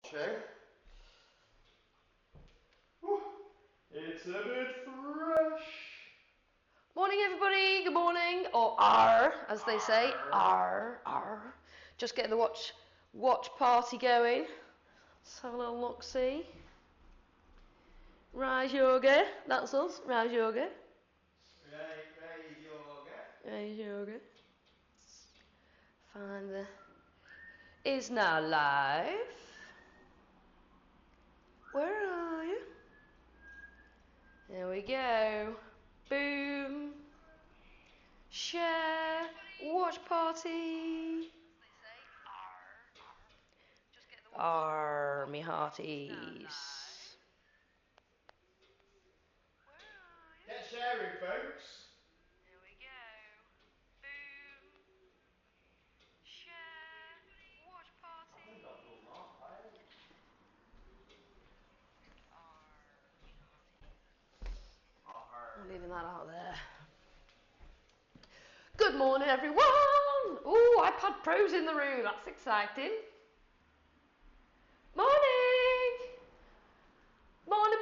True. It's a bit fresh. Morning everybody, good morning, or R as they say, R. Just getting the watch party going. Let's have a little look see. Rise Yoga, that's us, Rise Yoga. Rise Yoga. Find the is now live. Where are you? There we go. Boom. Share. Watch party. R, me hearties. Get sharing, folks. Here we go. Boom. Share. Watch party. I'm leaving that out there. Good morning, everyone. Ooh, iPad Pro's in the room. That's exciting. Morning. Morning.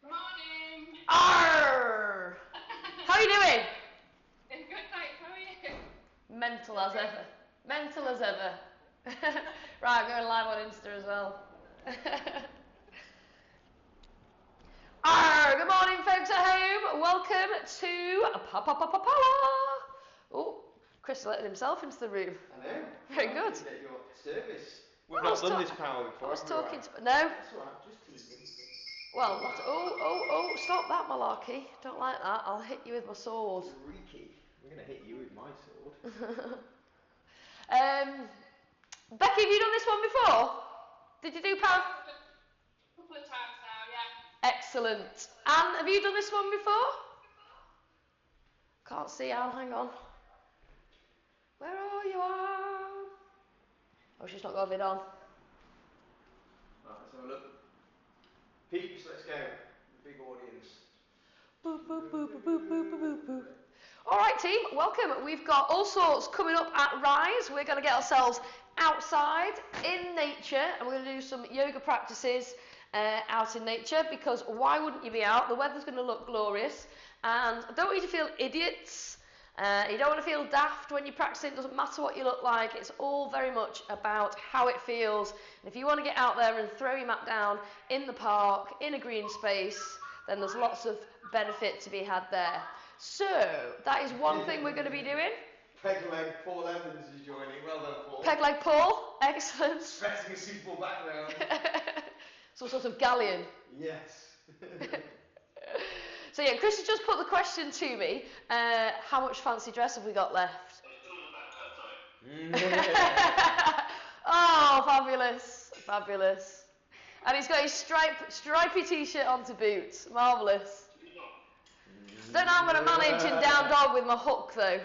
Morning! Arr! How are you doing? I'm good, thanks. How are you? Mental as ever. Right, I'm going live on Insta as well. Arr! Good morning, folks at home. Welcome to Oh, Chris letting himself into the room. I know. Very good. Get your service. We've not done this power before. I was talking to... No? That's all right, just teasing. Well, stop that malarkey. Don't like that. I'll hit you with my sword. Freaky. I'm going to hit you with my sword. Becky, have you done this one before? Did you do power? A couple of times now, yeah. Excellent. Anne, have you done this one before? Can't see Anne, hang on. Where are you, Anne? Oh, she's not got a vid on. Right, let's have a look. Peeps, let's go. The big audience. Boop, boop, boop, boop, boop, boop, boop, boop. All right, team, welcome. We've got all sorts coming up at Rise. We're going to get ourselves outside in nature, and we're going to do some yoga practices out in nature, because why wouldn't you be out? The weather's going to look glorious, and I don't want you to feel idiots. You don't want to feel daft when you're practicing. It doesn't matter what you look like. It's all very much about how it feels. And if you want to get out there and throw your mat down in the park, in a green space, then there's lots of benefit to be had there. So, that is one thing we're going to be doing. Peg leg, Paul Evans is joining. Well done, Paul. Peg leg Paul, excellent. Stressing a simple background. Some sort of galleon. Yes. So yeah, Chris has just put the question to me, how much fancy dress have we got left? Oh, fabulous. And he's got his stripy t-shirt on to boot, marvellous. Don't know how I'm going to manage in down dog with my hook though.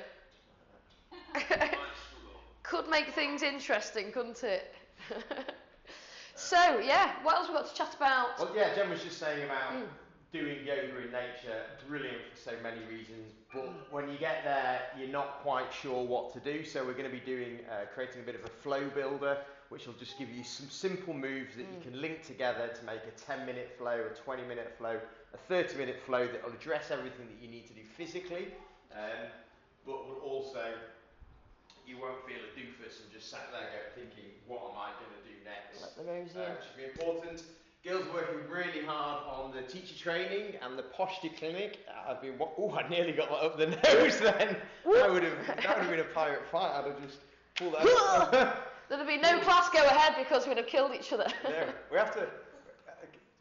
Could make things interesting, couldn't it? So yeah, what else have we got to chat about? Well, yeah, Jen was just saying about doing yoga in nature, brilliant for so many reasons, but when you get there, you're not quite sure what to do, so we're going to be doing, creating a bit of a flow builder, which will just give you some simple moves that you can link together to make a 10-minute flow, a 20-minute flow, a 30-minute flow that will address everything that you need to do physically, but will also, you won't feel a doofus and just sat there thinking, what am I going to do next? Let the rose in. Which should be important. Girls are working really hard on the teacher training and the posture clinic. I nearly got that up the nose then. That would have been a pirate fight. I'd have just pulled that up. There'd have been no class go ahead because we'd have killed each other. No, we have to.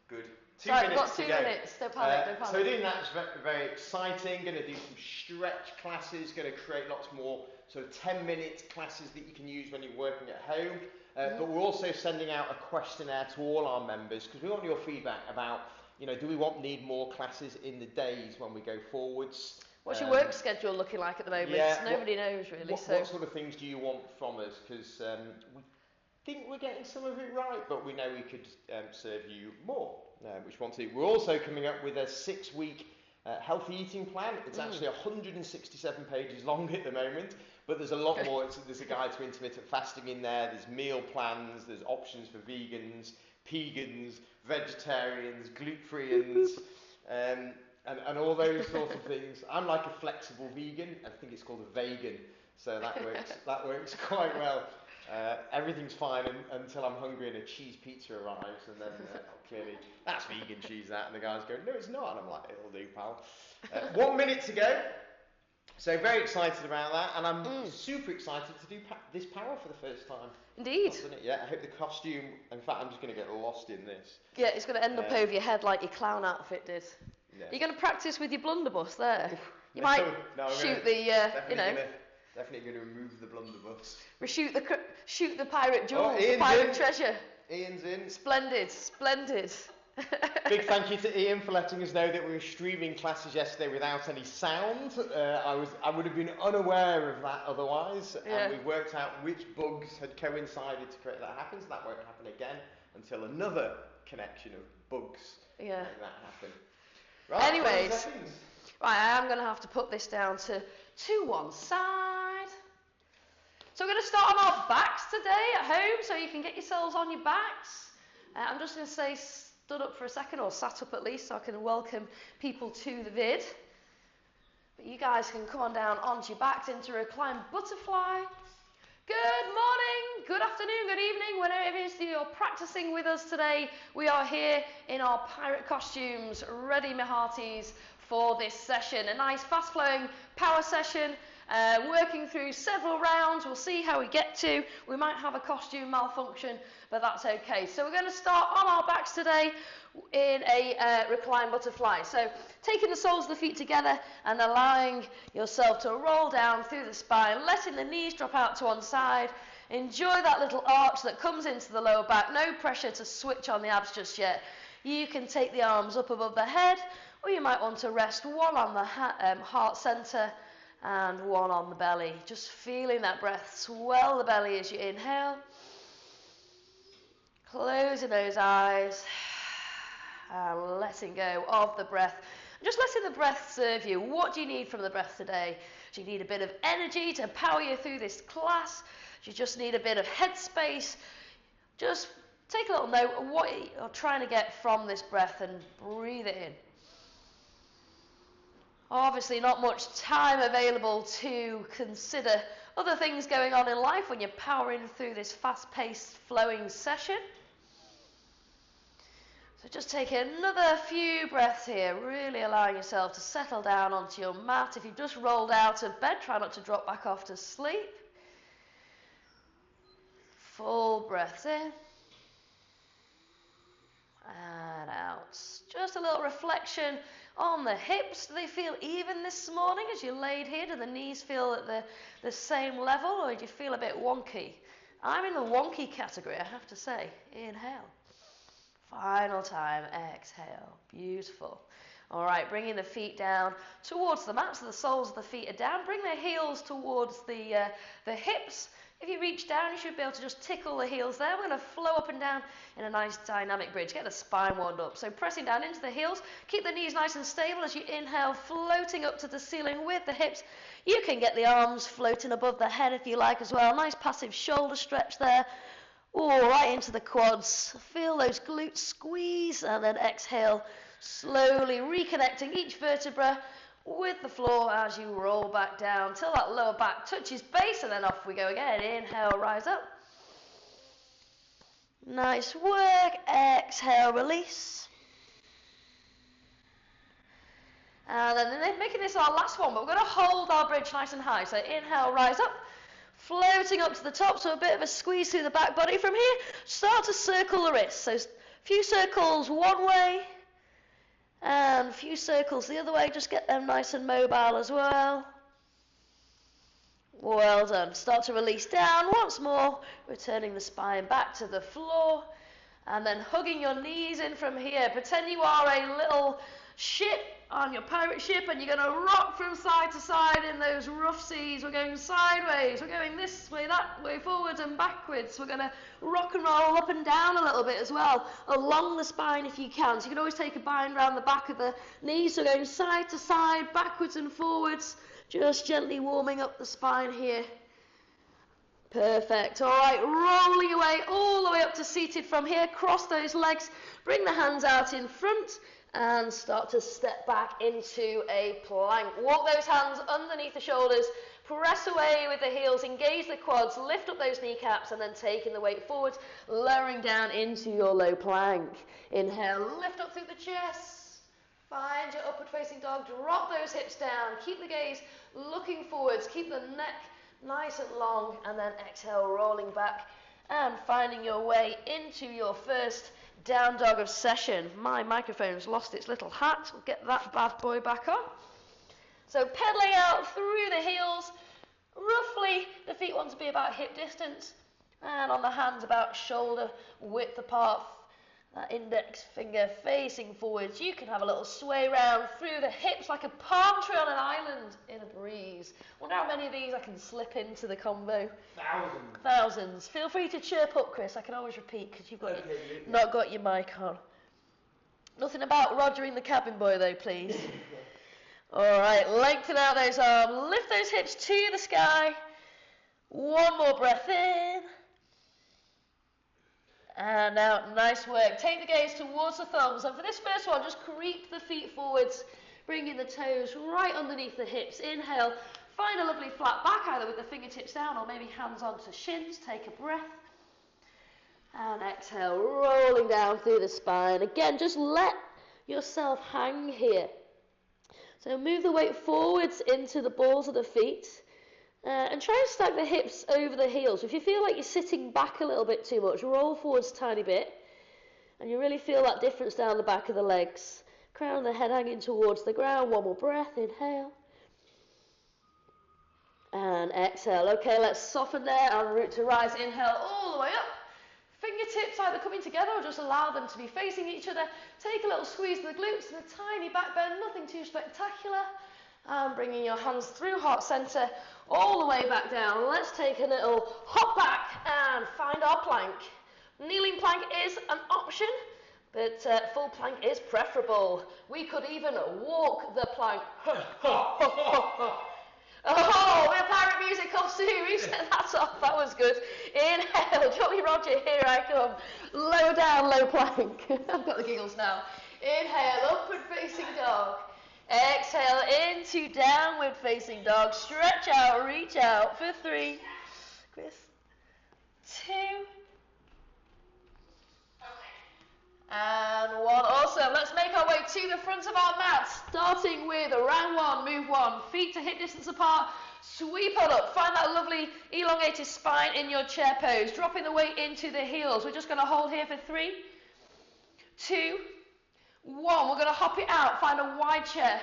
Good. 2 Right, minutes we've got 2 to go. minutes. Don't panic. So doing that's very, very exciting. Going to do some stretch classes. Going to create lots more sort of 10-minute classes that you can use when you're working at home. But we're also sending out a questionnaire to all our members because we want your feedback about, do we need more classes in the days when we go forwards? What's your work schedule looking like at the moment? Yeah, Nobody knows really. What sort of things do you want from us? Because we think we're getting some of it right, but we know we could serve you more, which we want to. We're also coming up with a 6-week healthy eating plan. It's actually 167 pages long at the moment, but there's a lot more. There's a guide to intermittent fasting in there, there's meal plans, there's options for vegans, pegans, vegetarians, gluten-freeans, and all those sorts of things. I'm like a flexible vegan. I think it's called a vegan, so that works quite well. Everything's fine until I'm hungry and a cheese pizza arrives, and then clearly that's vegan cheese, that, and the guy's going, no, it's not, and I'm like, it'll do, pal. 1 minute to go, so very excited about that, and I'm super excited to do this power for the first time. Indeed. Yeah, I hope the costume, in fact, I'm just going to get lost in this. Yeah, it's going to end up over your head like your clown outfit did. Yeah. You're going to practice with your blunderbuss there. You might shoot the, Definitely going to remove the blunderbuss. Shoot the pirate jewels, the Ian's pirate treasure. Ian's in. Splendid, splendid. Big thank you to Ian for letting us know that we were streaming classes yesterday without any sound. I would have been unaware of that otherwise, and we worked out which bugs had coincided to create that happen, so that won't happen again until another connection of bugs make that happen. Right, anyways, right, I am going to have to put this down to one side. So we're going to start on our backs today at home, so you can get yourselves on your backs. I'm just going to say stood up for a second, or sat up at least, so I can welcome people to the vid. But you guys can come on down onto your backs into reclined butterfly. Good morning, good afternoon, good evening, whenever it is that you're practicing with us today. We are here in our pirate costumes, ready, my hearties, for this session. A nice fast-flowing power session, working through several rounds. We'll see how we get to. We might have a costume malfunction, but that's okay. So we're going to start on our backs today in a reclined butterfly. So taking the soles of the feet together and allowing yourself to roll down through the spine, letting the knees drop out to one side. Enjoy that little arch that comes into the lower back. No pressure to switch on the abs just yet. You can take the arms up above the head, or you might want to rest one on the heart center and one on the belly. Just feeling that breath swell the belly as you inhale. Closing those eyes and letting go of the breath. Just letting the breath serve you. What do you need from the breath today? Do you need a bit of energy to power you through this class? Do you just need a bit of headspace? Just take a little note of what you're trying to get from this breath and breathe it in. Obviously not much time available to consider other things going on in life when you're powering through this fast-paced flowing session. So just take another few breaths here, really allowing yourself to settle down onto your mat. If you've just rolled out of bed, try not to drop back off to sleep. Full breaths in and out. Just a little reflection on the hips. Do they feel even this morning as you laid here? Do the knees feel at the same level, or do you feel a bit wonky? I'm in the wonky category, I have to say. Inhale. Final time, exhale. Beautiful. All right, bringing the feet down towards the mat, so the soles of the feet are down. Bring the heels towards the hips. If you reach down, you should be able to just tickle the heels there. We're going to flow up and down in a nice dynamic bridge. Get the spine warmed up. So pressing down into the heels. Keep the knees nice and stable as you inhale, floating up to the ceiling with the hips. You can get the arms floating above the head if you like as well. Nice passive shoulder stretch there. All right into the quads. Feel those glutes squeeze, and then exhale, slowly reconnecting each vertebra with the floor as you roll back down till that lower back touches base, and then off we go again. Inhale, rise up. Nice work. Exhale, release. And then making this our last one, but we're going to hold our bridge nice and high. So inhale, rise up. Floating up to the top, so a bit of a squeeze through the back body. From here, start to circle the wrists. So a few circles one way, and a few circles the other way. Just get them nice and mobile as well. Well done. Start to release down once more, returning the spine back to the floor. And then hugging your knees in from here. Pretend you are a little ship on your pirate ship, and you're going to rock from side to side in those rough seas. We're going sideways, we're going this way, that way, forwards and backwards. We're going to rock and roll up and down a little bit as well, along the spine if you can. So you can always take a bind around the back of the knees, so going side to side, backwards and forwards, just gently warming up the spine here. Perfect. All right, rolling away all the way up to seated from here. Cross those legs, bring the hands out in front, and start to step back into a plank. Walk those hands underneath the shoulders, press away with the heels, engage the quads, lift up those kneecaps, and then taking the weight forward, lowering down into your low plank. Inhale, lift up through the chest, find your upward facing dog, drop those hips down, keep the gaze looking forwards, keep the neck nice and long, and then exhale, rolling back and finding your way into your first down dog of session. My microphone's lost its little hat. We'll get that bad boy back on. So pedaling out through the heels, roughly the feet want to be about hip distance, and on the hands about shoulder width apart. That index finger facing forwards. You can have a little sway round through the hips like a palm tree on an island in a breeze. Wonder how many of these I can slip into the combo. Thousands. Feel free to chirp up, Chris. I can always repeat because you've got not got your mic on. Nothing about Rogering the cabin boy though, please. All right, lengthen out those arms. Lift those hips to the sky. One more breath in. And out, nice work. Take the gaze towards the thumbs. And for this first one, just creep the feet forwards, bringing the toes right underneath the hips. Inhale, find a lovely flat back, either with the fingertips down or maybe hands onto shins. Take a breath. And exhale, rolling down through the spine. Again, just let yourself hang here. So move the weight forwards into the balls of the feet. And try and stack the hips over the heels. If you feel like you're sitting back a little bit too much, roll forwards a tiny bit. And you really feel that difference down the back of the legs. Crown of the head hanging towards the ground. One more breath. Inhale. And exhale. Okay, let's soften there. En route to rise. Inhale all the way up. Fingertips either coming together or just allow them to be facing each other. Take a little squeeze of the glutes and a tiny back bend. Nothing too spectacular. And bringing your hands through heart center all the way back down. Let's take a little hop back and find our plank. Kneeling plank is an option, but full plank is preferable. We could even walk the plank. Oh, we have pirate music off too. We set that off. That was good. Inhale, Jolly Roger, here I come. Low down, low plank. I've got the giggles now. Inhale, upward facing dog. Exhale into downward facing dog. Stretch out, reach out for 3, Chris, 2, and 1. Awesome. Let's make our way to the front of our mat, starting with round 1, move 1. Feet to hip distance apart. Sweep on up. Find that lovely elongated spine in your chair pose. Dropping the weight into the heels. We're just going to hold here for 3, 2, 1. We're going to hop it out. Find a wide chair.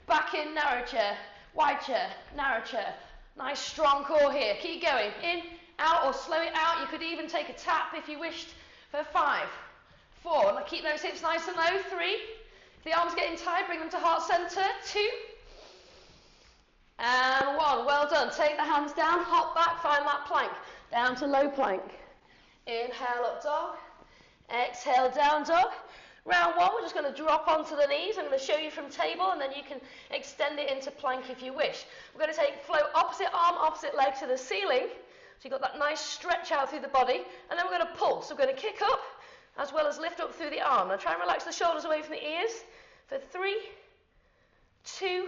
Back in, narrow chair. Wide chair, narrow chair. Nice strong core here. Keep going. In, out, or slow it out. You could even take a tap if you wished for 5, 4. Now keep those hips nice and low. 3. If the arms getting tired, bring them to heart center. 2. And 1. Well done. Take the hands down. Hop back. Find that plank. Down to low plank. Inhale, up dog. Exhale, down dog. Round 1, we're just going to drop onto the knees. I'm going to show you from table, and then you can extend it into plank if you wish. We're going to take flow opposite arm, opposite leg to the ceiling. So you've got that nice stretch out through the body. And then we're going to pull. So we're going to kick up as well as lift up through the arm. Now try and relax the shoulders away from the ears for 3, 2,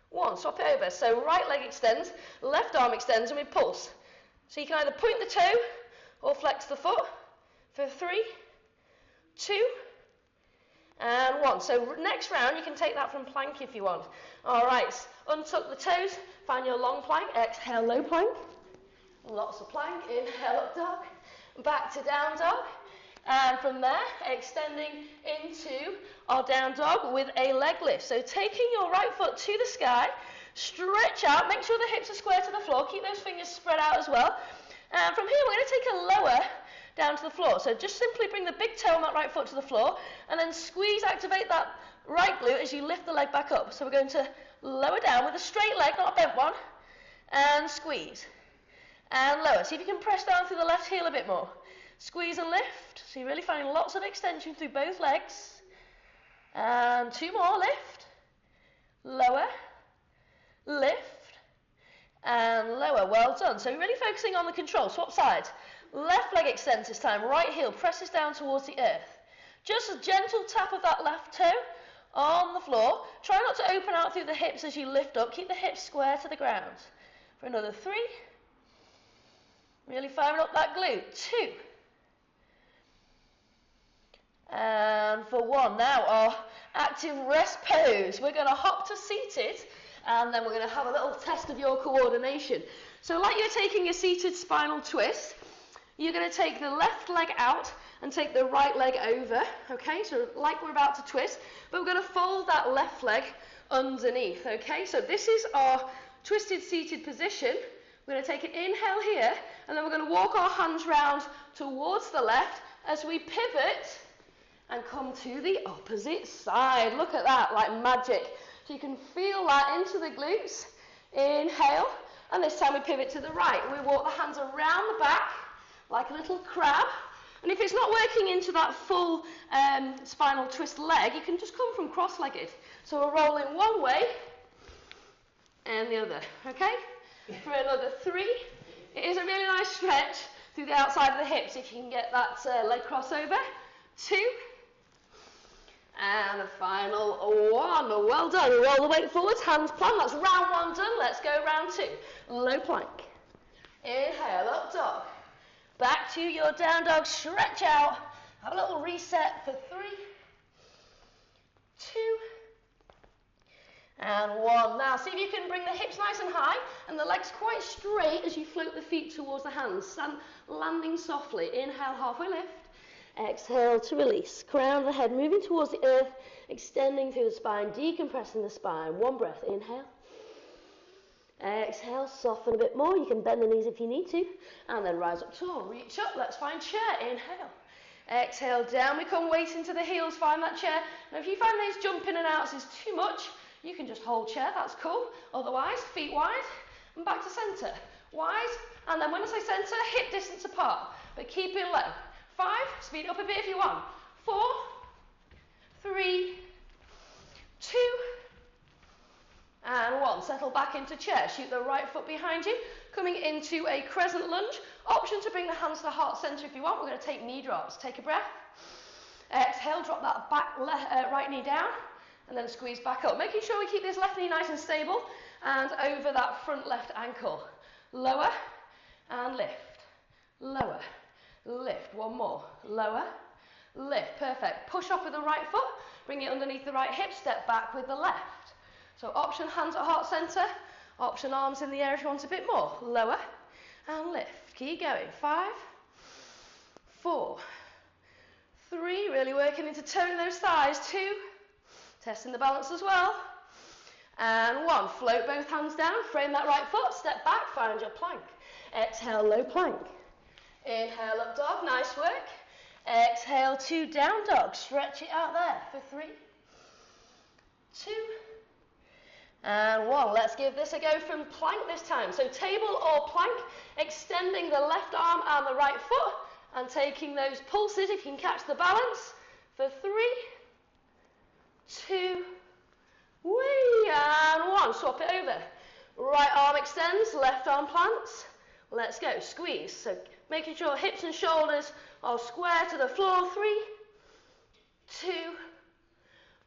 1. Swap it over. So right leg extends, left arm extends, and we pulse. So you can either point the toe or flex the foot for 3, 2, and 1. So next round, you can take that from plank if you want. All right, untuck the toes, find your long plank, exhale, low plank. Lots of plank, inhale, up dog, back to down dog. And from there, extending into our down dog with a leg lift. So taking your right foot to the sky, stretch out, make sure the hips are square to the floor, keep those fingers spread out as well. And from here, we're going to take a lower down to the floor. So just simply bring the big toe on that right foot to the floor, and then squeeze, activate that right glute as you lift the leg back up. So we're going to lower down with a straight leg, not a bent one, and squeeze, and lower. See if you can press down through the left heel a bit more. Squeeze and lift. So you're really finding lots of extension through both legs. And 2 more, lift, lower, lift, and lower. Well done. So really focusing on the control. Swap sides. Left leg extends this time. Right heel presses down towards the earth. Just a gentle tap of that left toe on the floor. Try not to open out through the hips as you lift up. Keep the hips square to the ground. For another 3. Really firing up that glute. 2. And for 1. Now our active rest pose. We're going to hop to seated, and then we're going to have a little test of your coordination. So like you're taking a seated spinal twist, you're going to take the left leg out and take the right leg over, okay? So like we're about to twist, but we're going to fold that left leg underneath, okay? So this is our twisted seated position. We're going to take an inhale here, and then we're going to walk our hands round towards the left as we pivot and come to the opposite side. Look at that, like magic. So you can feel that into the glutes. Inhale, and this time we pivot to the right. We walk the hands around the back like a little crab. And if it's not working into that full spinal twist leg, you can just come from cross-legged. So we're rolling one way and the other, okay? For another 3. It is a really nice stretch through the outside of the hips if you can get that leg crossover. 2. And a final 1. Well done. Roll the weight forwards, hands plant. That's round 1 done. Let's go round 2. Low plank. Inhale, up dog. Back to your down dog. Stretch out. Have a little reset for 3, 2, and 1. Now see if you can bring the hips nice and high and the legs quite straight as you float the feet towards the hands. Landing softly. Inhale, halfway lift. Exhale to release. Crown of the head moving towards the earth, extending through the spine, decompressing the spine. 1 breath. Inhale. Exhale, soften a bit more. You can bend the knees if you need to. And then rise up tall. Reach up. Let's find chair. Inhale. Exhale, down we come. Weight into the heels. Find that chair. Now if you find these jump in and outs is too much, you can just hold chair. That's cool. Otherwise, feet wide and back to centre. Wide. And then when I say centre, hip distance apart. But keep it low. 5, speed up a bit if you want. 4, 3, 2, and 1. Settle back into chair. Shoot the right foot behind you. Coming into a crescent lunge. Option to bring the hands to the heart centre if you want. We're going to take knee drops. Take a breath. Exhale, drop that back right knee down, and then squeeze back up. Making sure we keep this left knee nice and stable, and over that front left ankle. Lower, and lift. Lower. Lift. 1 more. Lower. Lift. Perfect. Push off with the right foot. Bring it underneath the right hip. Step back with the left. So option hands at heart centre. Option arms in the air if you want a bit more. Lower. And lift. Keep going. 5, 4, 3. Really working into toning those thighs. 2. Testing the balance as well. And 1. Float both hands down. Frame that right foot. Step back. Find your plank. Exhale. Low plank. Inhale, up dog, nice work. Exhale to down dog, stretch it out there for 3, 2, and 1. Let's give this a go from plank this time. So table or plank, extending the left arm and the right foot, and taking those pulses if you can catch the balance for 3, 2, whee, and 1. Swap it over. Right arm extends, left arm plants. Let's go, squeeze. So making sure hips and shoulders are square to the floor. 3, 2,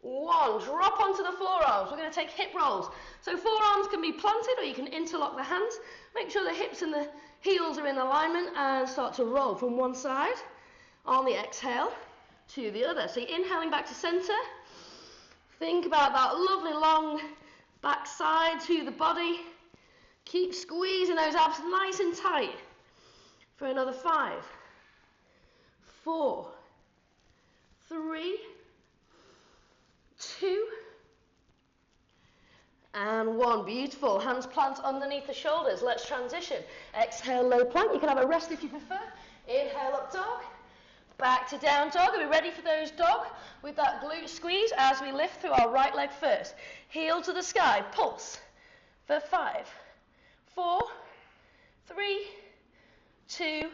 1. Drop onto the forearms. We're going to take hip rolls. So forearms can be planted or you can interlock the hands. Make sure the hips and the heels are in alignment and start to roll from one side on the exhale to the other. So you're inhaling back to centre. Think about that lovely long back side to the body. Keep squeezing those abs nice and tight for another 5, 4, 3, 2, and 1. Beautiful. Hands plant underneath the shoulders. Let's transition. Exhale, low plank. You can have a rest if you prefer. Inhale, up dog. Back to down dog. Are we ready for those dog? With that glute squeeze as we lift through our right leg first. Heel to the sky, pulse. For 5, 4, 3, 2,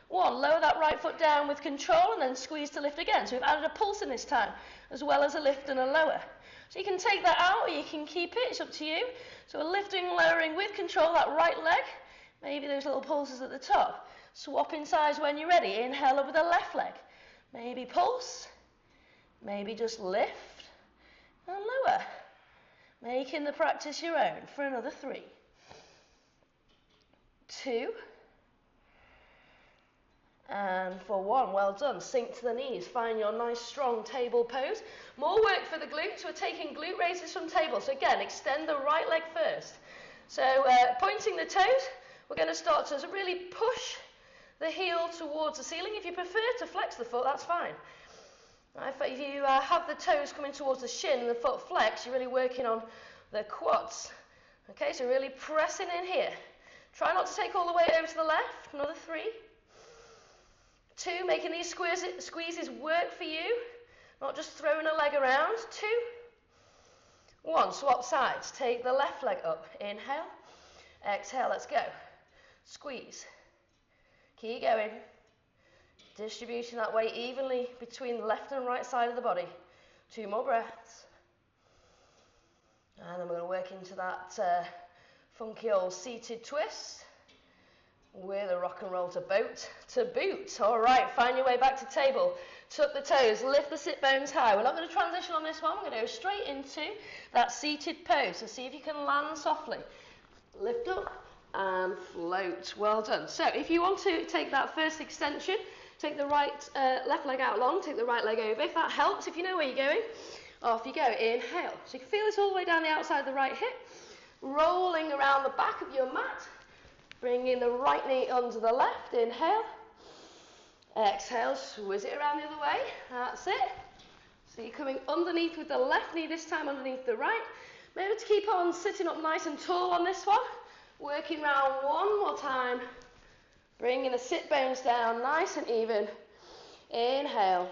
1. Lower that right foot down with control and then squeeze to lift again. So we've added a pulse in this time, as well as a lift and a lower. So you can take that out or you can keep it, it's up to you. So we're lifting, lowering with control, that right leg. Maybe those little pulses at the top. Swapping sides when you're ready. Inhale over the left leg. Maybe pulse, maybe just lift and lower. Making the practice your own for another 3, 2, and for 1. Well done. Sink to the knees. Find your nice strong table pose. More work for the glutes. We're taking glute raises from table. So again, extend the right leg first. So pointing the toes, we're going to start to really push the heel towards the ceiling. If you prefer to flex the foot, that's fine. If you have the toes coming towards the shin and the foot flex, you're really working on the quads. Okay, so really pressing in here. Try not to take all the way over to the left. Another 3, 2, making these squeezes work for you, not just throwing a leg around. 2, 1, swap sides. Take the left leg up. Inhale, exhale, let's go. Squeeze. Keep going. Distributing that weight evenly between the left and right side of the body. 2 more breaths. And then we're going to work into that funky old seated twist with a rock and roll to boot. All right, find your way back to table. Tuck the toes, lift the sit bones high. We're not going to transition on this one. We're going to go straight into that seated pose. So see if you can land softly. Lift up and float. Well done. So if you want to take that first extension, take the left leg out long, take the right leg over. If that helps, if you know where you're going, off you go. Inhale. So you can feel this all the way down the outside of the right hip. Rolling around the back of your mat. Bringing the right knee under the left. Inhale. Exhale. Swizz it around the other way. That's it. So you're coming underneath with the left knee, this time underneath the right. Maybe to keep on sitting up nice and tall on this one. Working round one more time. Bringing the sit bones down nice and even. Inhale.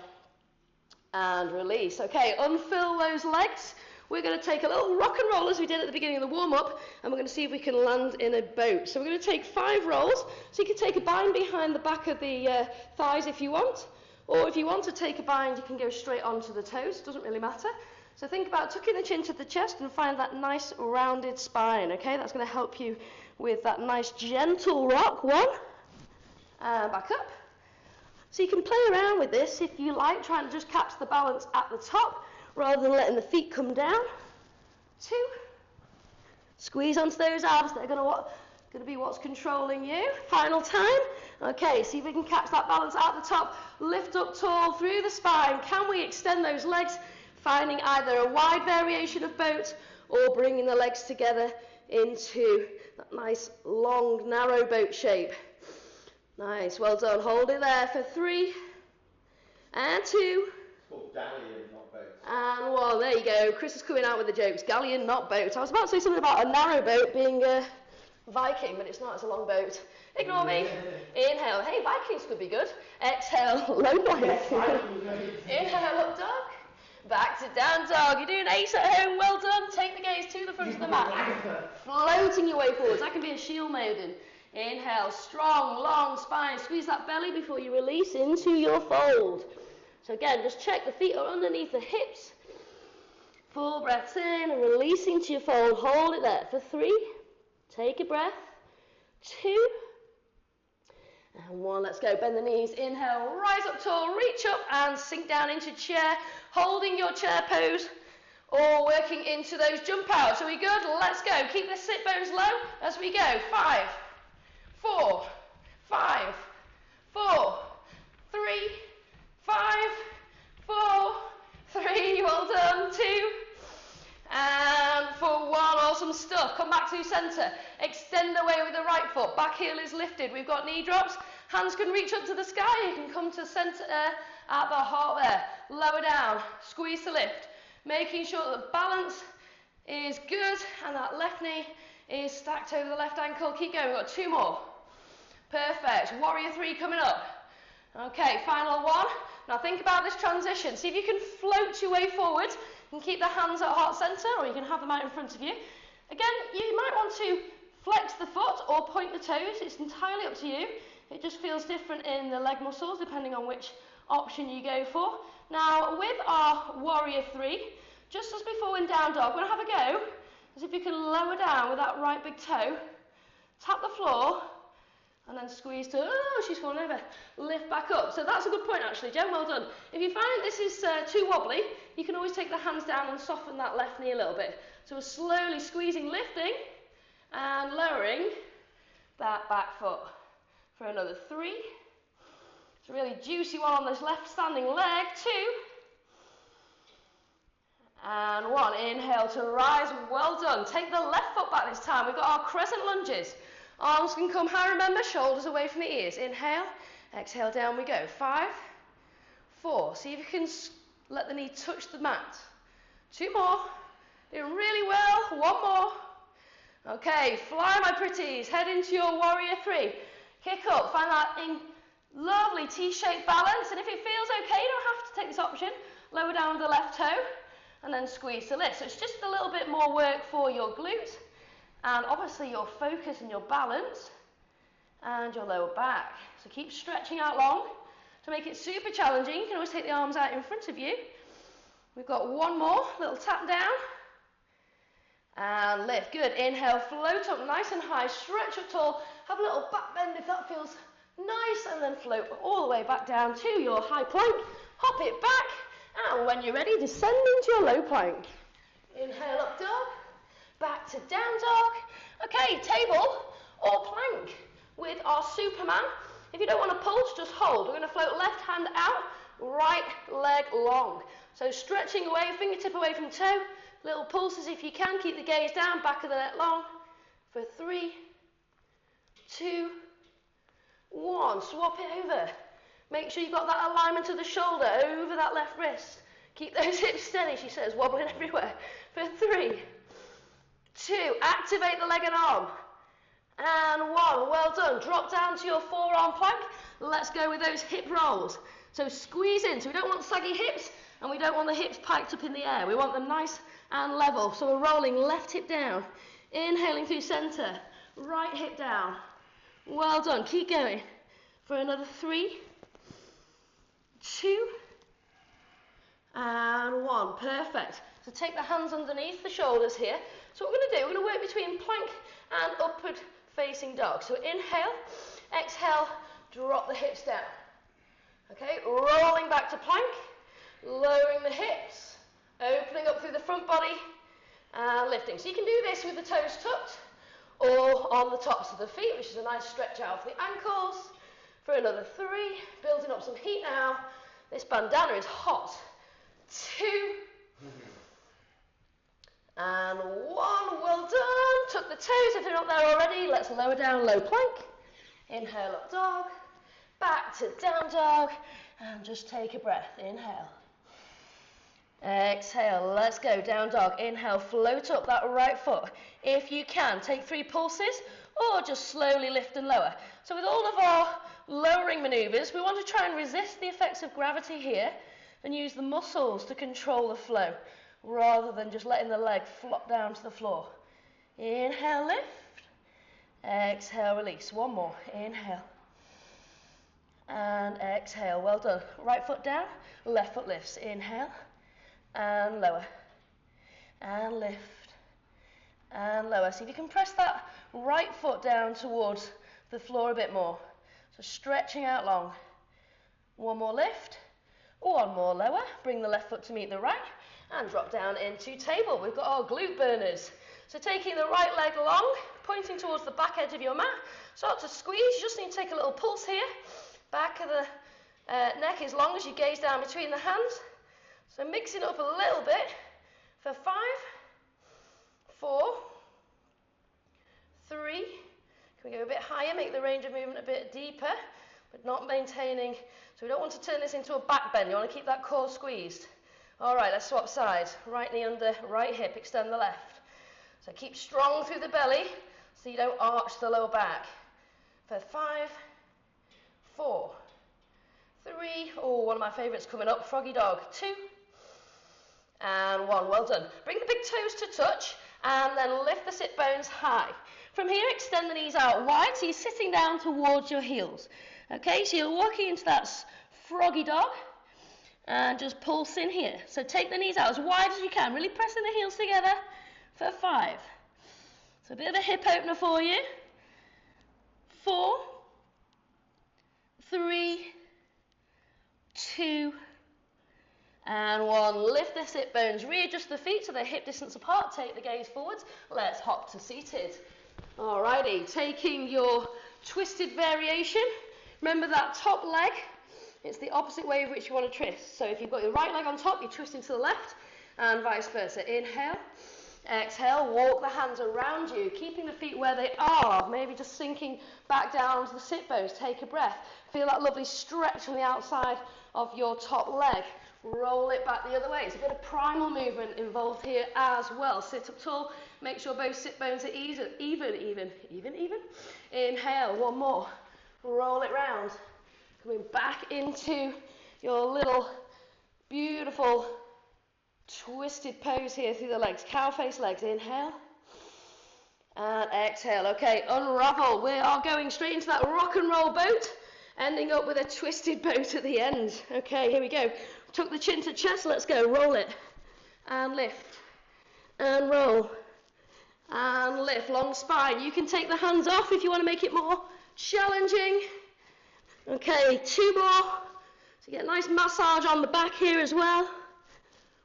And release. Okay, unfill those legs. We're going to take a little rock and roll as we did at the beginning of the warm-up, and we're going to see if we can land in a boat. So we're going to take 5 rolls. So you can take a bind behind the back of the thighs if you want, or if you want to take a bind, you can go straight onto the toes. It doesn't really matter. So think about tucking the chin to the chest and find that nice rounded spine, okay? That's going to help you with that nice gentle rock. 1, and back up. So you can play around with this if you like, trying to just catch the balance at the top rather than letting the feet come down. 2. Squeeze onto those abs. They're going to be what's controlling you. Final time. Okay, see if we can catch that balance at the top. Lift up tall through the spine. Can we extend those legs? Finding either a wide variation of boat or bringing the legs together into that nice long narrow boat shape. Nice, well done. Hold it there for 3 and 2 Galleon, not boat. and 1. There you go. Chris is coming out with the jokes. Galleon, not boat. I was about to say something about a narrow boat being a Viking, but it's not. It's a long boat. Ignore me. Inhale. Hey, Vikings could be good. Exhale, low plank. Inhale, up dog. Back to down dog. You're doing ace at home. Well done. Take the gaze to the front of the mat. Floating your way forwards. That can be a shield maiden. Inhale, strong, long spine. Squeeze that belly before you release into your fold. So again, just check the feet are underneath the hips. Full breaths in and releasing to your fold. Hold it there for 3. Take a breath. 2. And 1. Let's go. Bend the knees. Inhale, rise up tall, reach up and sink down into chair. Holding your chair pose or working into those jump outs. Are we good? Let's go. Keep the sit bones low as we go. 5, 4, 5, 4, 3, 5, 4, 3. Well done. 2. And for 1, awesome stuff. Come back to center. Extend away with the right foot. Back heel is lifted. We've got knee drops. Hands can reach up to the sky. You can come to center at the heart there. Lower down. Squeeze to lift. Making sure that the balance is good and that left knee is stacked over the left ankle. Keep going. We've got 2 more. Perfect. Warrior 3 coming up. Okay, final one. Now think about this transition. See if you can float your way forward and keep the hands at heart center, or you can have them out in front of you. Again, you might want to flex the foot or point the toes. It's entirely up to you. It just feels different in the leg muscles depending on which option you go for. Now with our Warrior 3, just as before in down dog, we're going to have a go as if you can lower down with that right big toe, tap the floor, and then squeeze to, oh, she's fallen over, lift back up. So that's a good point actually, Jen, well done. If you find this is too wobbly, you can always take the hands down and soften that left knee a little bit. So we're slowly squeezing, lifting, and lowering that back foot. For another 3. It's a really juicy one on this left standing leg. 2. And 1. Inhale to rise. Well done. Take the left foot back this time. We've got our crescent lunges. Arms can come high, remember, shoulders away from the ears. Inhale, exhale, down we go. 5, 4. See if you can let the knee touch the mat. 2 more. Doing really well. 1 more. Okay, fly my pretties. Head into your Warrior 3. Kick up. Find that in lovely T-shaped balance. And if it feels okay, you don't have to take this option. Lower down with the left toe and then squeeze to lift. So it's just a little bit more work for your glutes and obviously your focus and your balance and your lower back. So keep stretching out long. To make it super challenging, you can always take the arms out in front of you. We've got 1 more, little tap down. And lift, good. Inhale, float up nice and high, stretch up tall, have a little back bend if that feels nice, and then float all the way back down to your high plank. Hop it back, and when you're ready, descend into your low plank. Inhale, up dog, back to down dog. Okay, table or plank with our Superman. If you don't want to pulse, just hold. We're going to float left hand out, right leg long. So stretching away, fingertip away from toe. Little pulses if you can. Keep the gaze down, back of the neck long. For 3, 2, 1. Swap it over. Make sure you've got that alignment of the shoulder over that left wrist. Keep those hips steady, she says, wobbling everywhere. For 3, 2. Activate the leg and arm. And 1. Well done. Drop down to your forearm plank. Let's go with those hip rolls. So squeeze in. So we don't want saggy hips and we don't want the hips piked up in the air. We want them nice and level. So we're rolling left hip down. Inhaling through center. Right hip down. Well done. Keep going. For another 3, 2, and 1. Perfect. So take the hands underneath the shoulders here. So what we're going to do, we're going to work between plank and upward facing dog. So inhale, exhale, drop the hips down. Okay, rolling back to plank, lowering the hips, opening up through the front body, and lifting. So you can do this with the toes tucked or on the tops of the feet, which is a nice stretch out for the ankles. For another 3, building up some heat now. This bandana is hot. 2, and 1. Well done. Tuck the toes if they're not there already. Let's lower down, low plank. Inhale, up dog. Back to down dog. And just take a breath. Inhale. Exhale. Let's go. Down dog. Inhale. Float up that right foot. If you can, take 3 pulses or just slowly lift and lower. So with all of our lowering maneuvers, we want to try and resist the effects of gravity here and use the muscles to control the flow rather than just letting the leg flop down to the floor. Inhale, lift. Exhale, release. 1 more. Inhale. And exhale. Well done. Right foot down, left foot lifts. Inhale. And lower. And lift. And lower. See if you can press that right foot down towards the floor a bit more. So stretching out long. 1 more lift. 1 more lower. Bring the left foot to meet the right. And drop down into table. We've got our glute burners. So taking the right leg long, pointing towards the back edge of your mat. Start to squeeze. You just need to take a little pulse here. Back of the neck as long as you gaze down between the hands. So mixing up a little bit. For 5, 4, 3. Can we go a bit higher, make the range of movement a bit deeper, but not maintaining. So we don't want to turn this into a back bend. You want to keep that core squeezed. All right, let's swap sides. Right knee under, right hip, extend the left. So keep strong through the belly so you don't arch the lower back. for 5, 4, 3, oh, one of my favourites coming up, froggy dog, 2, and 1, well done. Bring the big toes to touch, and then lift the sit bones high. From here, extend the knees out wide, so you're sitting down towards your heels. Okay, so you're walking into that froggy dog, and just pulse in here. So take the knees out as wide as you can, really pressing the heels together for 5. So a bit of a hip opener for you. 4, 3, 2, and 1. Lift the sit bones, readjust the feet so they're hip distance apart, take the gaze forwards. Let's hop to seated. Alrighty, taking your twisted variation. Remember that top leg, it's the opposite way of which you want to twist. So if you've got your right leg on top, you're twisting to the left, and vice versa. Inhale, exhale, walk the hands around you, keeping the feet where they are, maybe just sinking back down onto the sit bones. Take a breath. Feel that lovely stretch on the outside of your top leg. Roll it back the other way. It's a bit of primal movement involved here as well. Sit up tall. Make sure both sit bones are even. Inhale, one more. Roll it round. Coming back into your little beautiful twisted pose here through the legs. Cow face legs. Inhale. And exhale. Okay, unravel. We are going straight into that rock and roll boat, ending up with a twisted boat at the end. Okay, here we go. Tuck the chin to chest, let's go. Roll it. And lift. And roll. And lift. Long spine. You can take the hands off if you want to make it more challenging. Okay, 2 more. So get a nice massage on the back here as well.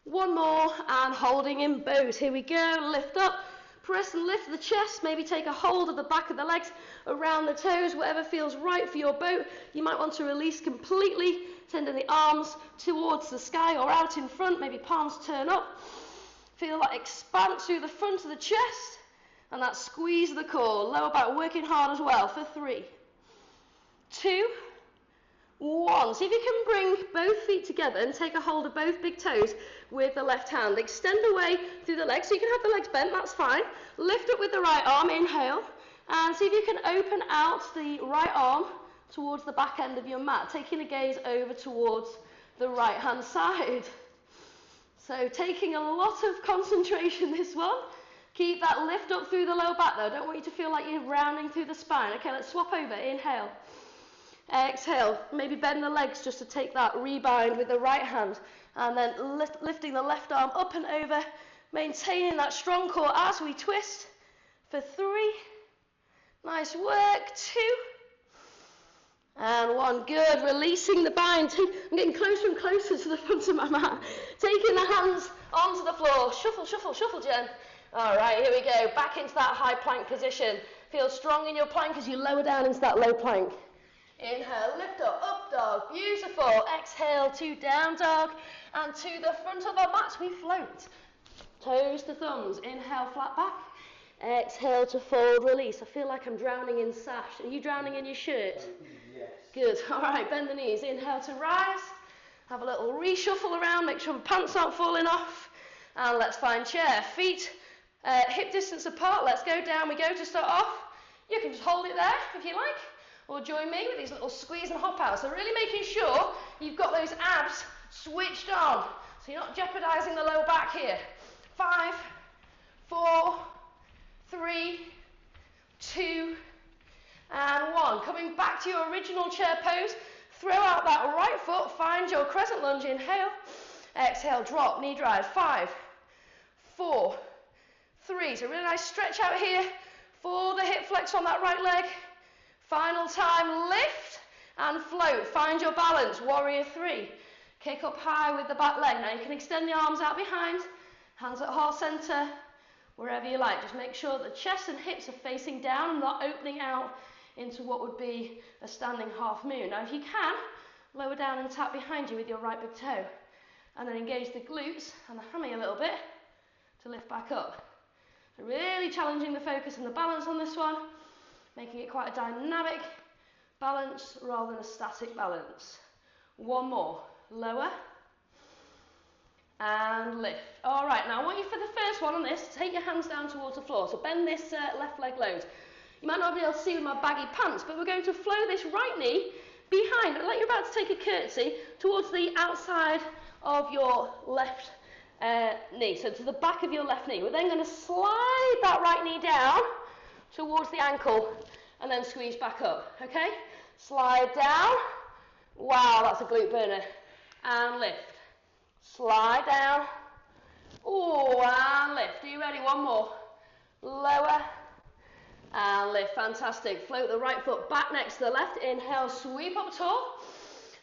1 more, and holding in boat. Here we go. Lift up. Press and lift the chest. Maybe take a hold of the back of the legs, around the toes, whatever feels right for your boat. You might want to release completely. Sending the arms towards the sky or out in front, maybe palms turn up. Feel that expanse through the front of the chest and that squeeze of the core. Lower back working hard as well for 3, 2, 1. See if you can bring both feet together and take a hold of both big toes with the left hand. Extend away through the legs, so you can have the legs bent, that's fine. Lift up with the right arm, inhale, and see if you can open out the right arm towards the back end of your mat, taking a gaze over towards the right hand side. So taking a lot of concentration this one. Keep that lift up through the lower back though. I don't want you to feel like you're rounding through the spine. Okay, let's swap over. Inhale. Exhale. Maybe bend the legs just to take that rebind with the right hand. And then lifting the left arm up and over, maintaining that strong core as we twist for 3. Nice work. 2. And 1, good, releasing the bind. I'm getting closer and closer to the front of my mat. Taking the hands onto the floor. Shuffle, shuffle, shuffle, Jen. All right, here we go. Back into that high plank position. Feel strong in your plank as you lower down into that low plank. Inhale, lift up dog, beautiful. Exhale to down dog. And to the front of our mats, we float. Toes to thumbs. Inhale, flat back. Exhale to fold, release. I feel like I'm drowning in sash. Are you drowning in your shirt? Yes. Good. All right, bend the knees. Inhale to rise. Have a little reshuffle around. Make sure the pants aren't falling off. And let's find chair. Feet hip distance apart. Let's go down. We go to start off. You can just hold it there if you like. Or join me with these little squeeze and hop outs. So really making sure you've got those abs switched on. So you're not jeopardizing the lower back here. 5, 4, 3, 2, and 1. Coming back to your original chair pose. Throw out that right foot. Find your crescent lunge. Inhale. Exhale. Drop. Knee drive. 5, 4, 3. So really nice stretch out here for the hip flex on that right leg. Final time. Lift and float. Find your balance. Warrior 3. Kick up high with the back leg. Now you can extend the arms out behind. Hands at heart center. Wherever you like. Just make sure the chest and hips are facing down and not opening out into what would be a standing half moon. Now if you can, lower down and tap behind you with your right big toe. And then engage the glutes and the hammy a little bit to lift back up. So really challenging the focus and the balance on this one. Making it quite a dynamic balance rather than a static balance. 1 more. Lower. And lift. All right, now I want you for the first one on this, take your hands down towards the floor. So bend this left leg load. You might not be able to see with my baggy pants, but we're going to flow this right knee behind, like you're about to take a curtsy, towards the outside of your left knee, so to the back of your left knee. We're then going to slide that right knee down towards the ankle and then squeeze back up, okay? Slide down. Wow, that's a glute burner. And lift. Slide down. Oh, and lift. Are you ready? One more. Lower. And lift. Fantastic. Float the right foot back next to the left. Inhale, sweep up tall.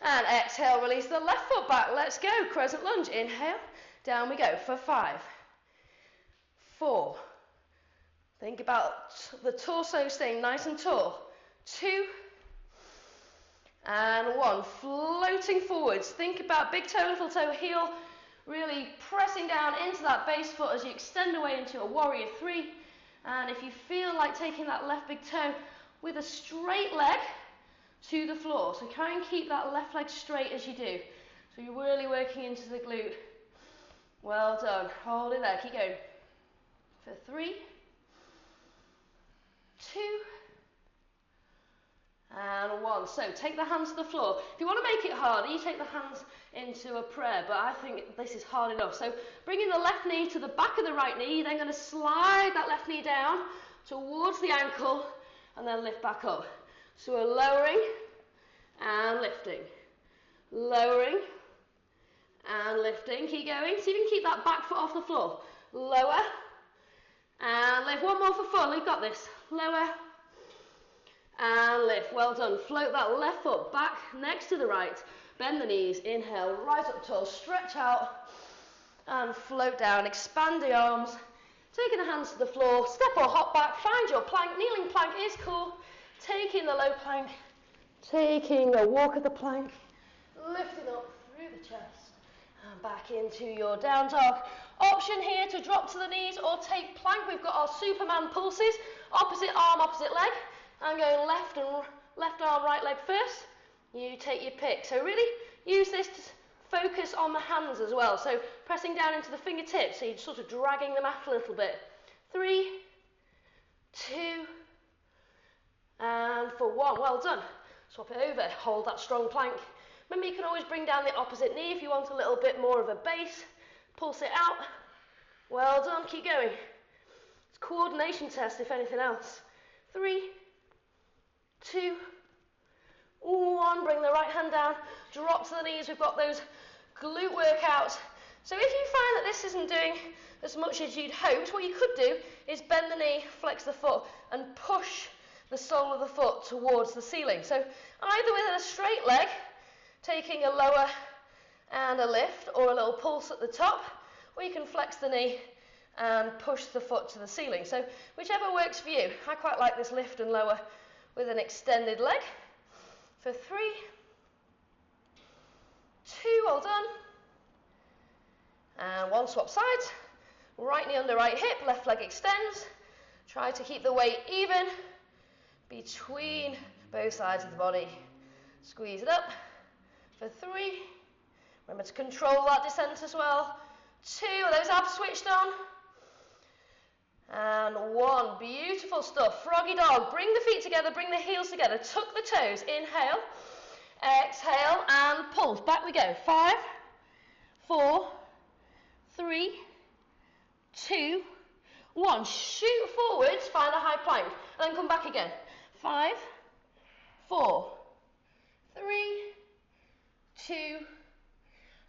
And exhale, release the left foot back. Let's go. Crescent lunge. Inhale. Down we go for 5, 4. Think about the torso staying nice and tall. 2. And 1. Floating forwards. Think about big toe, little toe, heel. Really pressing down into that base foot as you extend away into a warrior 3. And if you feel like taking that left big toe with a straight leg to the floor. So try and keep that left leg straight as you do. So you're really working into the glute. Well done. Hold it there. Keep going. For 3, 2, and 1. So take the hands to the floor. If you want to make it harder, you take the hands into a prayer, but I think this is hard enough. So bringing the left knee to the back of the right knee, you're then going to slide that left knee down towards the ankle and then lift back up. So we're lowering and lifting. Lowering and lifting. Keep going. See if you can keep that back foot off the floor. Lower and lift. One more for fun. You've got this. Lower and lift. Well done. Float that left foot back next to the right. Bend the knees. Inhale, right up tall. Stretch out and float down. Expand the arms. Taking the hands to the floor. Step or hop back. Find your plank. Kneeling plank is cool. Taking the low plank. Taking a walk of the plank. Lifting up through the chest. And back into your down dog. Option here to drop to the knees or take plank. We've got our Superman pulses. Opposite arm, opposite leg. I'm going left arm, right leg first. You take your pick. So really use this to focus on the hands as well. So pressing down into the fingertips. So you're sort of dragging the mat a little bit. 3, 2, and for 1. Well done. Swap it over. Hold that strong plank. Remember, you can always bring down the opposite knee if you want a little bit more of a base. Pulse it out. Well done. Keep going. It's a coordination test, if anything else. 3, 2, 1. Bring the right hand down. Drop to the knees. We've got those glute workouts. So if you find that this isn't doing as much as you'd hoped, what you could do is bend the knee, flex the foot, and push the sole of the foot towards the ceiling. So either with a straight leg, taking a lower and a lift, or a little pulse at the top, or you can flex the knee and push the foot to the ceiling. So whichever works for you. I quite like this lift and lower with an extended leg. For 3, 2, well done. And 1, swap sides. Right knee under right hip, left leg extends. Try to keep the weight even between both sides of the body. Squeeze it up. For 3, remember to control that descent as well. 2, are those abs switched on? And 1, beautiful stuff. Froggy dog, bring the feet together, bring the heels together, tuck the toes, inhale, exhale, and pulse. Back we go. 5, 4, 3, 2, 1. Shoot forwards, find a high plank, and then come back again. 5, 4, 3, 2,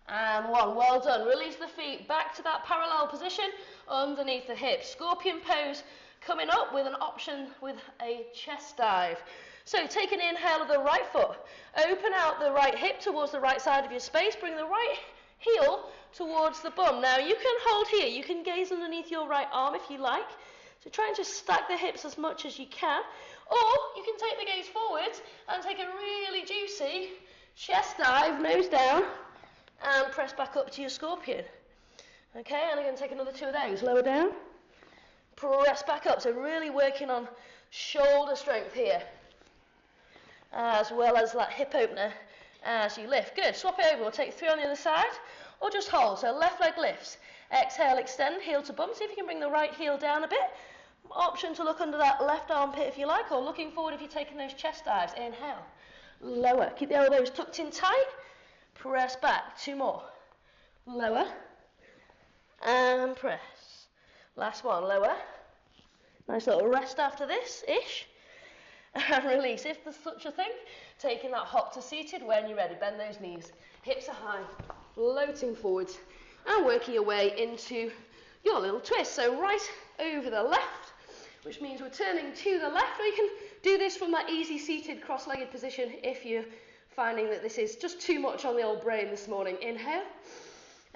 and 1. Well done. Release the feet back to that parallel position underneath the hips. Scorpion pose coming up with an option with a chest dive. So take an inhale of the right foot. Open out the right hip towards the right side of your space. Bring the right heel towards the bum. Now you can hold here. You can gaze underneath your right arm if you like. So try and just stack the hips as much as you can. Or you can take the gaze forwards and take a really juicy chest dive, nose down, and press back up to your scorpion. Okay, and I'm going to take another 2 of those. Lower down, press back up. So really working on shoulder strength here, as well as that hip opener as you lift. Good. Swap it over. We'll take 3 on the other side, or just hold. So left leg lifts. Exhale, extend, heel to bum. See if you can bring the right heel down a bit. Option to look under that left armpit if you like, or looking forward if you're taking those chest dives. Inhale, lower, keep the elbows tucked in tight, press back, 2 more, lower, and press. Last one, lower, nice little rest after this, ish, and release. If there's such a thing, taking that hop to seated when you're ready, bend those knees, hips are high, floating forwards, and working your way into your little twist. So right over the left, which means we're turning to the left, or you can do this from that easy seated cross-legged position if you're finding that this is just too much on the old brain this morning. Inhale,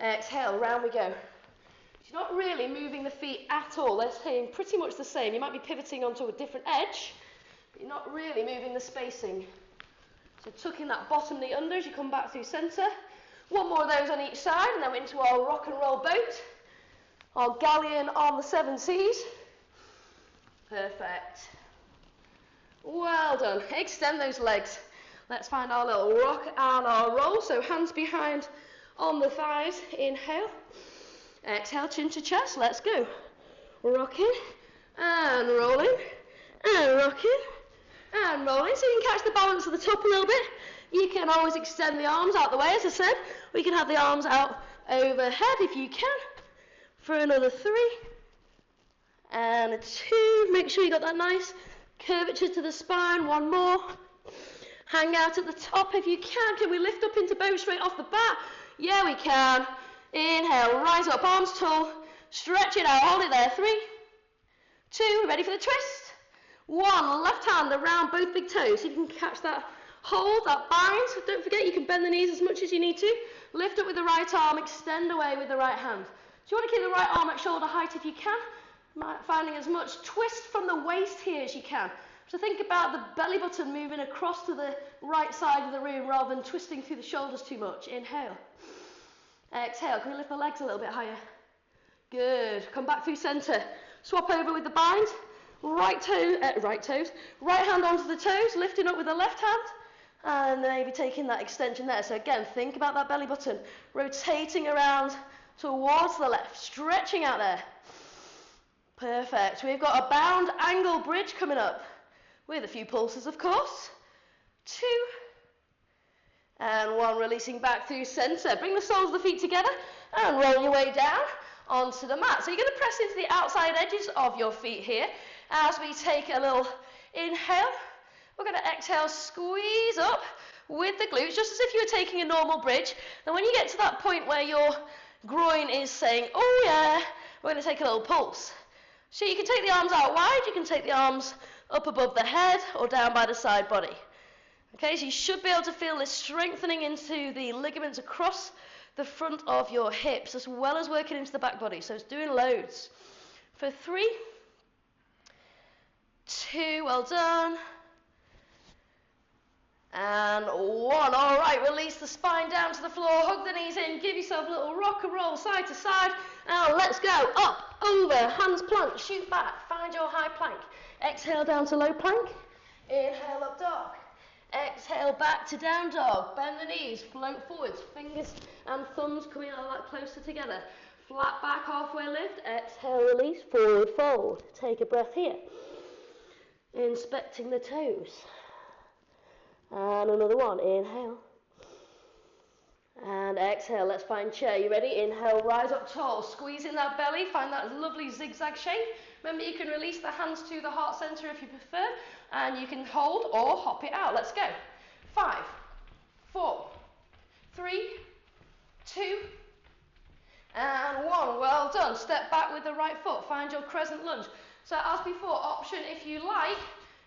exhale, round we go. You're not really moving the feet at all, they're staying pretty much the same. You might be pivoting onto a different edge, but you're not really moving the spacing. So tucking that bottom knee under as you come back through centre. 1 more of those on each side, and then we're into our rock and roll boat, our galleon on the 7 seas. Perfect. Well done. Extend those legs. Let's find our little rock and our roll. So hands behind on the thighs. Inhale. Exhale, chin to chest. Let's go. Rocking and rolling and rocking and rolling. So you can catch the balance at the top a little bit. You can always extend the arms out the way, as I said. We can have the arms out overhead if you can. For another 3. And a 2. Make sure you got that nice curvature to the spine. 1 more. Hang out at the top if you can. Can we lift up into boat straight off the bat? Yeah, we can. Inhale, rise up, arms tall. Stretch it out, hold it there. 3, 2, ready for the twist. 1, left hand around both big toes. So you can catch that hold, that bind. Don't forget you can bend the knees as much as you need to. Lift up with the right arm, extend away with the right hand. So you want to keep the right arm at shoulder height if you can. Finding as much twist from the waist here as you can. So think about the belly button moving across to the right side of the room rather than twisting through the shoulders too much. Inhale. Exhale. Can we lift the legs a little bit higher? Good. Come back through centre. Swap over with the bind. Right hand onto the toes, lifting up with the left hand. And maybe taking that extension there. So again, think about that belly button. Rotating around towards the left. Stretching out there. Perfect. We've got a bound angle bridge coming up with a few pulses, of course. 2 and 1, releasing back through centre. Bring the soles of the feet together and roll your way down onto the mat. So you're going to press into the outside edges of your feet here as we take a little inhale. We're going to exhale, squeeze up with the glutes, just as if you were taking a normal bridge. Then when you get to that point where your groin is saying, oh yeah, we're going to take a little pulse. So you can take the arms out wide, you can take the arms up above the head or down by the side body. Okay, so you should be able to feel this strengthening into the ligaments across the front of your hips, as well as working into the back body. So it's doing loads. For 3, 2, well done. And 1, all right, release the spine down to the floor, hug the knees in, give yourself a little rock and roll side to side. Now let's go, up, over, hands plank, shoot back, find your high plank. Exhale down to low plank, inhale up dog. Exhale back to down dog, bend the knees, float forwards, fingers and thumbs coming a lot closer together. Flat back, halfway lift, exhale, release, forward fold. Take a breath here. Inspecting the toes. And another 1, inhale. And exhale, let's find chair. You ready? Inhale, rise up tall, squeeze in that belly, find that lovely zigzag shape. Remember, you can release the hands to the heart center if you prefer, and you can hold or hop it out. Let's go. 5, 4, 3, 2, and 1. Well done. Step back with the right foot. Find your crescent lunge. So as before, option if you like,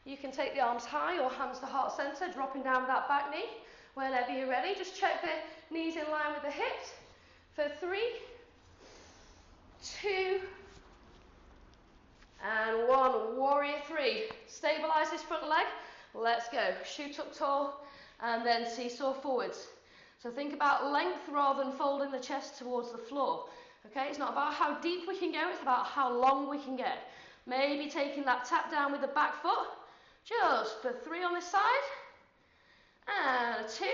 you can take the arms high or hands to heart center, dropping down that back knee. Whenever you're ready, just check the knees in line with the hips. For 3, 2, and 1. Warrior 3. Stabilize this front leg. Let's go. Shoot up tall and then seesaw forwards. So think about length rather than folding the chest towards the floor. Okay, it's not about how deep we can go, it's about how long we can get. Maybe taking that tap down with the back foot. Just for 3 on this side. And 2.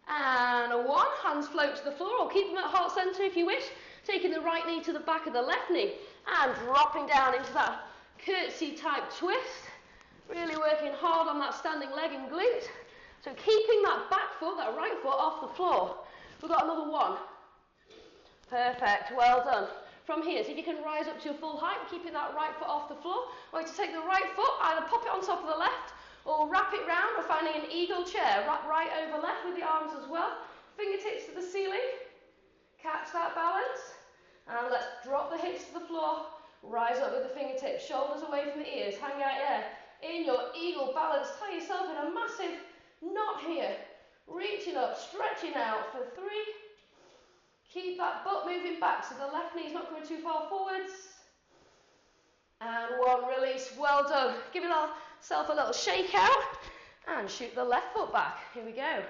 And 1. Hands float to the floor, or keep them at heart center if you wish. Taking the right knee to the back of the left knee and dropping down into that curtsy type twist. Really working hard on that standing leg and glute. So keeping that back foot, that right foot off the floor. We've got another one. Perfect, well done. From here, see if you can rise up to your full height, keeping that right foot off the floor. I want you to take the right foot, either pop it on top of the left, or wrap it round, or finding an eagle chair. Wrap right over left with the arms as well. Fingertips to the ceiling. Catch that balance. And let's drop the hips to the floor. Rise up with the fingertips, shoulders away from the ears. Hang out here. In your eagle balance, tie yourself in a massive knot here. Reaching up, stretching out for 3. Keep that butt moving back so the left knee's not coming too far forwards. And 1, release, well done. Give yourself a little shake out and shoot the left foot back. Here we go.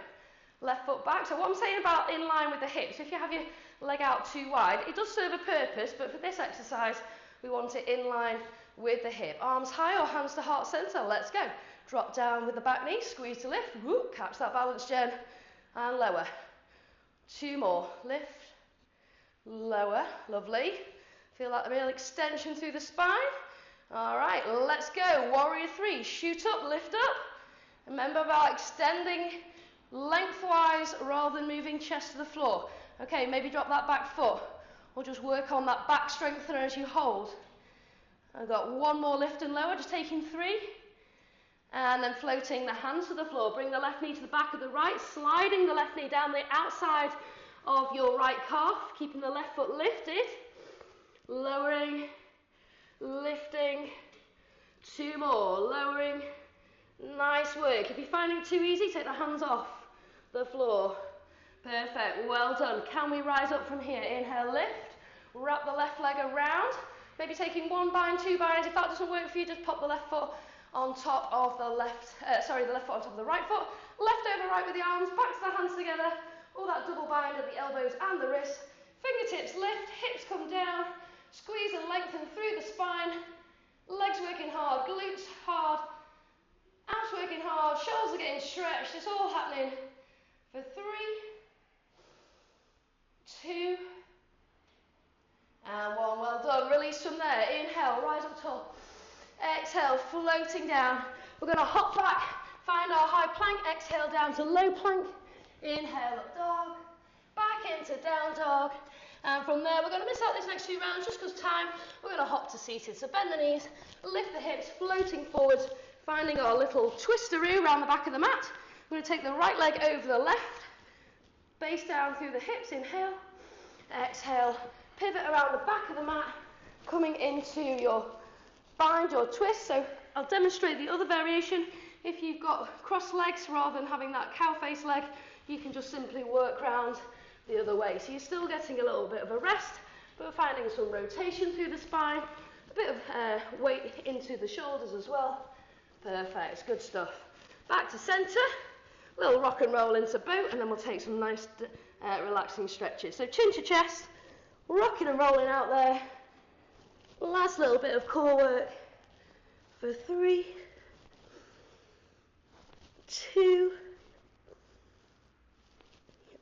Left foot back. So what I'm saying about in line with the hips, if you have your leg out too wide, it does serve a purpose, but for this exercise, we want it in line with the hip. Arms high or hands to heart center. Let's go. Drop down with the back knee, squeeze to lift. Whoop, catch that balance, Jen. And lower. 2 more. Lift. Lower. Lovely. Feel that real extension through the spine. All right, let's go. Warrior 3. Shoot up, lift up. Remember about extending lengthwise rather than moving chest to the floor. Okay, maybe drop that back foot or just work on that back strengthener as you hold. I've got 1 more lift and lower, just taking 3. And then floating the hands to the floor. Bring the left knee to the back of the right, sliding the left knee down the outside of your right calf, keeping the left foot lifted. Lowering, lifting. 2 more, lowering. Nice work. If you're finding it too easy, take the hands off the floor. Perfect, well done. Can we rise up from here? Inhale, lift. Wrap the left leg around. Maybe taking 1 bind, 2 binds. If that doesn't work for you, just pop the left foot on top of the left foot on top of the right foot. Left over right with the arms, back to the hands together. All that double bind at the elbows and the wrists. Fingertips lift, hips come down. Squeeze and lengthen through the spine. Legs working hard, glutes hard. Abs working hard, shoulders are getting stretched. It's all happening for 3, 2, and 1. Well done. Release from there. Inhale, rise up tall. Exhale, floating down. We're going to hop back, find our high plank. Exhale down to low plank. Inhale, up dog. Back into down dog. And from there, we're going to miss out these next few rounds just because time. We're going to hop to seated. So bend the knees, lift the hips, floating forwards, finding our little twisteroo around the back of the mat. We're going to take the right leg over the left. Base down through the hips. Inhale. Exhale. Pivot around the back of the mat, coming into your bind, your twist. So I'll demonstrate the other variation. If you've got cross legs rather than having that cow face leg, you can just simply work round the other way. So you're still getting a little bit of a rest, but finding some rotation through the spine, a bit of weight into the shoulders as well. Perfect, good stuff. Back to centre, little rock and roll into boat, and then we'll take some nice relaxing stretches. So chin to chest, rocking and rolling out there. Last little bit of core work for 3, 2,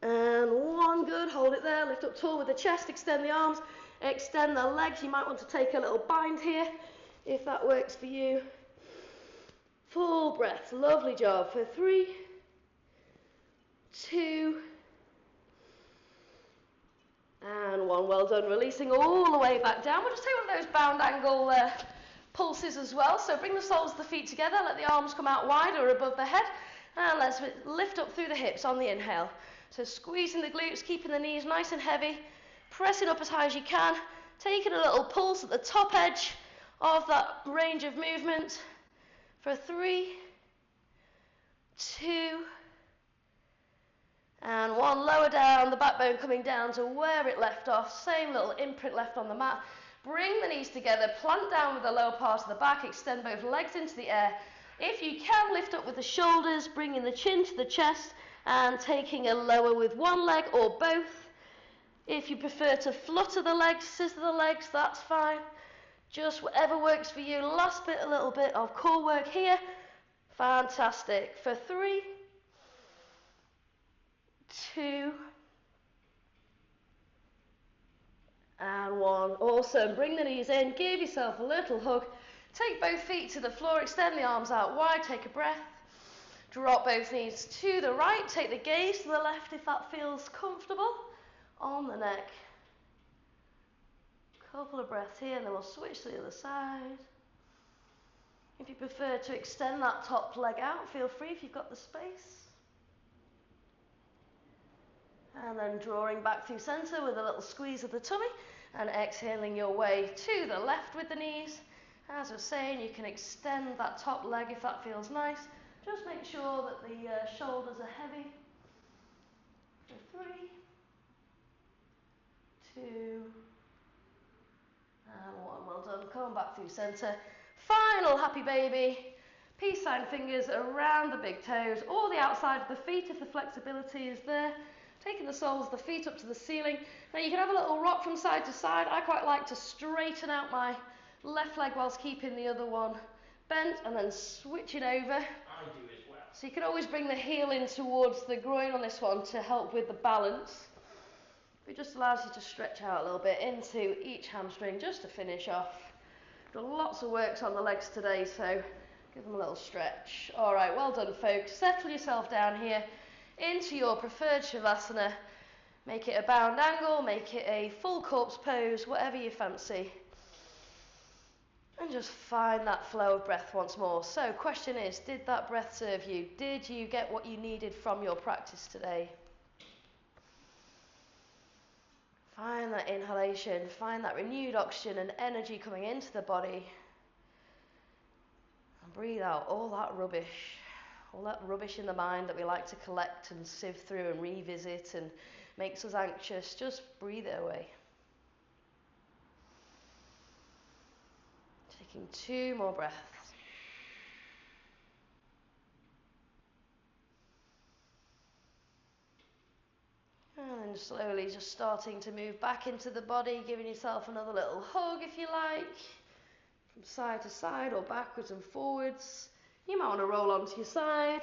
and 1. Good, hold it there. Lift up tall with the chest, extend the arms, extend the legs. You might want to take a little bind here if that works for you. Full breath, lovely job for 3, 2, and 1. Well done. Releasing all the way back down. We'll just take one of those bound angle pulses as well. So bring the soles of the feet together. Let the arms come out wide or above the head. And let's lift up through the hips on the inhale. So squeezing the glutes, keeping the knees nice and heavy. Pressing up as high as you can. Taking a little pulse at the top edge of that range of movement. For 3, 2, and 1. Lower down, the backbone coming down to where it left off. Same little imprint left on the mat. Bring the knees together, plant down with the lower part of the back, extend both legs into the air. If you can, lift up with the shoulders, bringing the chin to the chest, and taking a lower with one leg or both. If you prefer to flutter the legs, scissor the legs, that's fine. Just whatever works for you. Last bit, a little bit of core work here. Fantastic. For 3, 2, And one. Awesome. Bring the knees in. Give yourself a little hug. Take both feet to the floor. Extend the arms out wide. Take a breath. Drop both knees to the right. Take the gaze to the left if that feels comfortable. On the neck. Couple of breaths here, and then we'll switch to the other side. If you prefer to extend that top leg out, feel free if you've got the space. And then drawing back through center with a little squeeze of the tummy, and exhaling your way to the left with the knees. As I was saying, you can extend that top leg if that feels nice. Just make sure that the shoulders are heavy. For 3, 2, and 1. Well done. Coming back through center. Final happy baby. Peace sign fingers around the big toes or the outside of the feet if the flexibility is there. Taking the soles of the feet up to the ceiling. Now you can have a little rock from side to side. I quite like to straighten out my left leg whilst keeping the other one bent and then switch it over. I do as well. So you can always bring the heel in towards the groin on this one to help with the balance. It just allows you to stretch out a little bit into each hamstring just to finish off. Done lots of works on the legs today, so give them a little stretch. All right, well done, folks. Settle yourself down here into your preferred Shavasana. Make it a bound angle, make it a full corpse pose, whatever you fancy. And just find that flow of breath once more. So, question is, did that breath serve you? Did you get what you needed from your practice today? Find that inhalation, find that renewed oxygen and energy coming into the body. And breathe out all that rubbish in the mind that we like to collect and sieve through and revisit and makes us anxious. Just breathe it away. Taking 2 more breaths. And then slowly just starting to move back into the body, giving yourself another little hug if you like, from side to side or backwards and forwards. You might want to roll onto your side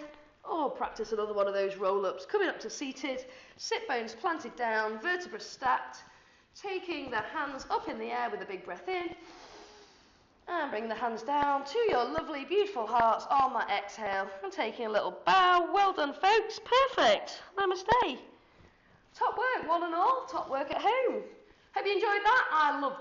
or practice another one of those roll-ups. Coming up to seated, sit bones planted down, vertebrae stacked, taking the hands up in the air with a big breath in, and bring the hands down to your lovely, beautiful hearts on that exhale, and taking a little bow. Well done, folks. Perfect. Namaste. Top work, one and all. Top work at home. Hope you enjoyed that. I loved